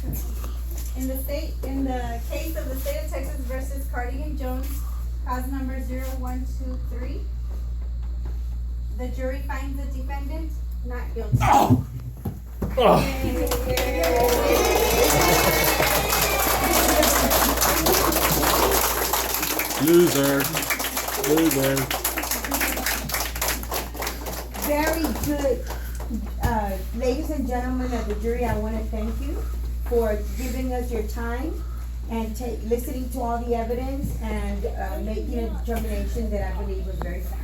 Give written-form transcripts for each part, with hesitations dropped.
In the case of the state of Texas versus Cardigan Jones, cause number 0123, the jury finds the defendant not guilty. Loser. Very good. Ladies and gentlemen of the jury, I want to thank you for giving us your time and listening to all the evidence and making a determination that I believe was very fair.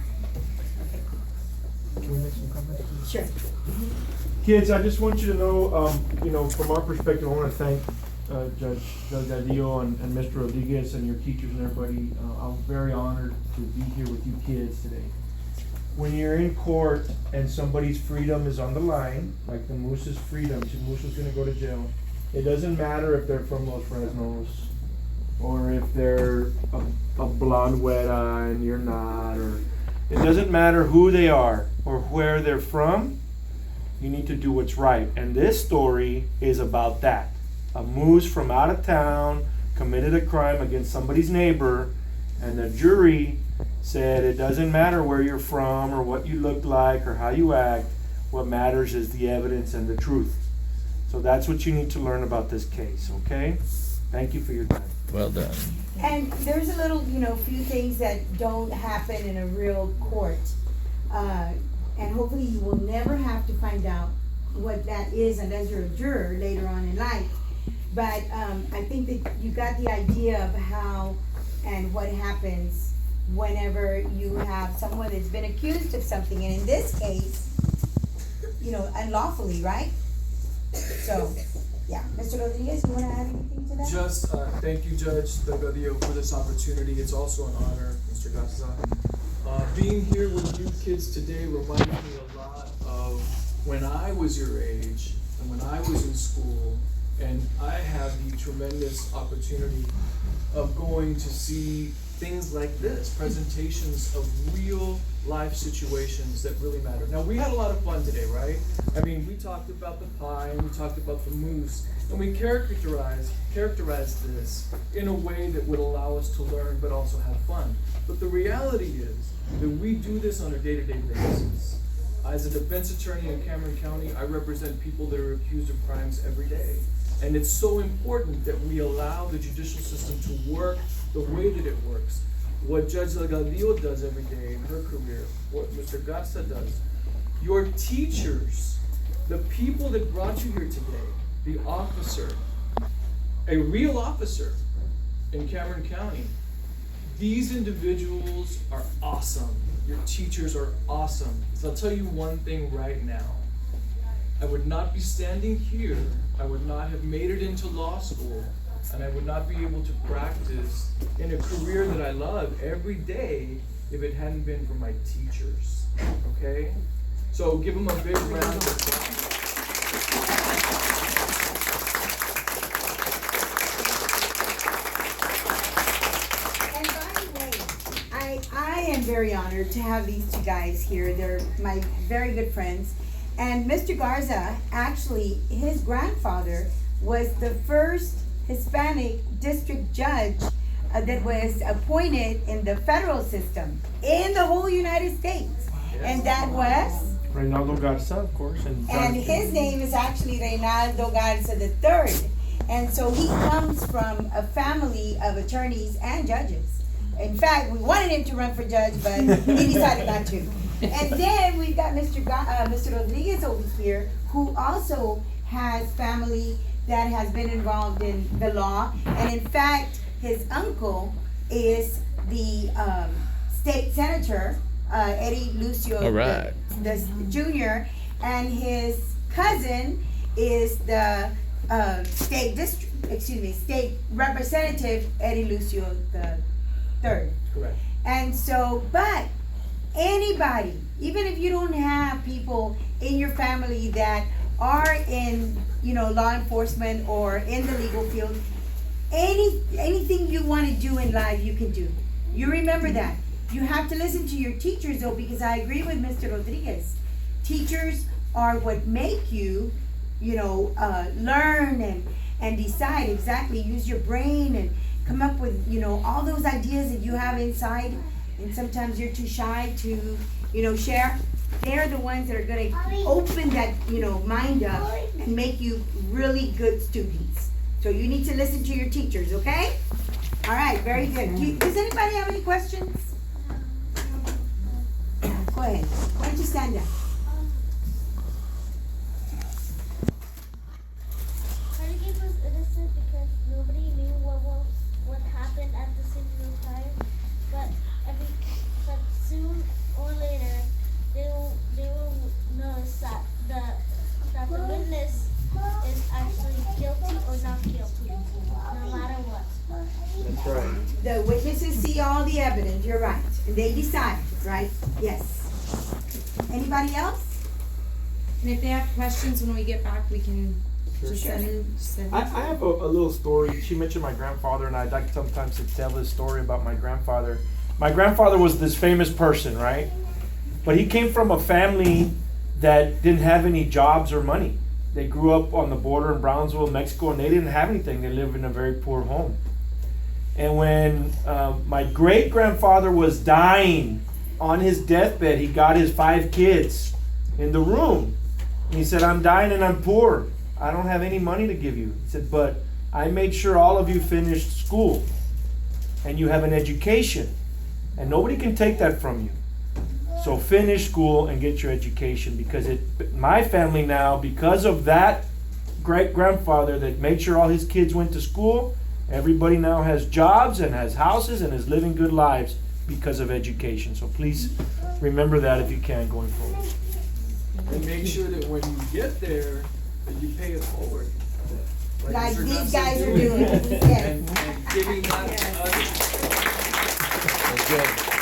Can we make some comments? Sure. Kids, I just want you to know, from our perspective, I want to thank Judge Gardillo and Mr. Rodriguez and your teachers and everybody. I'm very honored to be here with you kids today. When you're in court and somebody's freedom is on the line, like the Moose's freedom, Moose is going to go to jail. It doesn't matter if they're from Los Fresnos or if they're a blonde weta and you're not, or it doesn't matter who they are or where they're from. You need to do what's right. And this story is about that. A Moose from out of town committed a crime against somebody's neighbor, and the jury said it doesn't matter where you're from or what you look like or how you act. What matters is the evidence and the truth. So that's what you need to learn about this case, okay? Thank you for your time. Well done. And there's a little, few things that don't happen in a real court. And hopefully you will never have to find out what that is unless you're a juror later on in life. But I think that you got the idea of how and what happens whenever you have someone that's been accused of something, and in this case, unlawfully, right? So, yeah. Mr. Rodriguez, you want to add anything to that? Just thank you, Judge Delgadillo, for this opportunity. It's also an honor, Mr. Garza. Being here with you kids today reminds me a lot of when I was your age and when I was in school, and I have the tremendous opportunity of going to see things like this, presentations of real life situations that really matter. Now, we had a lot of fun today, right? I mean, we talked about the pie and we talked about the moose, and we characterized this in a way that would allow us to learn but also have fun. But the reality is that we do this on a day-to-day basis. As a defense attorney in Cameron County, I represent people that are accused of crimes every day. And it's so important that we allow the judicial system to work the way that it works. What Judge Delgadillo does every day in her career, what Mr. Garza does, your teachers, the people that brought you here today, the officer, a real officer in Cameron County, these individuals are awesome. Your teachers are awesome. So I'll tell you one thing right now. I would not be standing here, I would not have made it into law school, and I would not be able to practice in a career that I love every day if it hadn't been for my teachers, okay? So give them a big round of applause. And by the way, I am very honored to have these two guys here. They're my very good friends. And Mr. Garza, actually, his grandfather was the first Hispanic district judge that was appointed in the federal system in the whole United States. Yes. And that was? Reynaldo Garza, of course. And his name is actually Reynaldo Garza III. And so he comes from a family of attorneys and judges. In fact, we wanted him to run for judge, but he decided not to. And then we've got Mr. Rodriguez over here, who also has family that has been involved in the law. And in fact, his uncle is the state senator, Eddie Lucio All right. the Jr., and his cousin is the state representative, Eddie Lucio the third. Correct. And so, but anybody, even if you don't have people in your family that are in, law enforcement or in the legal field, anything you want to do in life, you can do. You remember that. You have to listen to your teachers, though, because I agree with Mr. Rodriguez. Teachers are what make you, learn and decide exactly, use your brain and come up with, you know, all those ideas that you have inside, and sometimes you're too shy to, you know, share. They're the ones that are gonna open that, you know, mind up and make you really good students. So you need to listen to your teachers, okay? All right, very good. Does anybody have any questions? Go ahead. Why don't you stand up? Carnegie was innocent because nobody knew what happened at the single time, but soon or later they will notice that the witness is actually guilty or not guilty, no matter what. That's right. The witnesses see all the evidence, you're right, and they decide, right? Yes. Anybody else? And if they have questions when we get back, we can just Sure. send I have a little story. She mentioned my grandfather, and I'd like sometimes to tell this story about my grandfather. My grandfather was this famous person, right? But he came from a family that didn't have any jobs or money. They grew up on the border in Brownsville, Mexico, and they didn't have anything. They lived in a very poor home. And when my great-grandfather was dying on his deathbed, he got his 5 kids in the room. And he said, I'm dying and I'm poor. I don't have any money to give you. He said, but I made sure all of you finished school and you have an education. And nobody can take that from you. So finish school and get your education, because my family now, because of that great-grandfather that made sure all his kids went to school, everybody now has jobs and has houses and is living good lives because of education. So please remember that if you can going forward. And make sure that when you get there, that you pay it forward. Like Mr. these Garza guys are doing. doing. Yes. And giving that to others. That's good.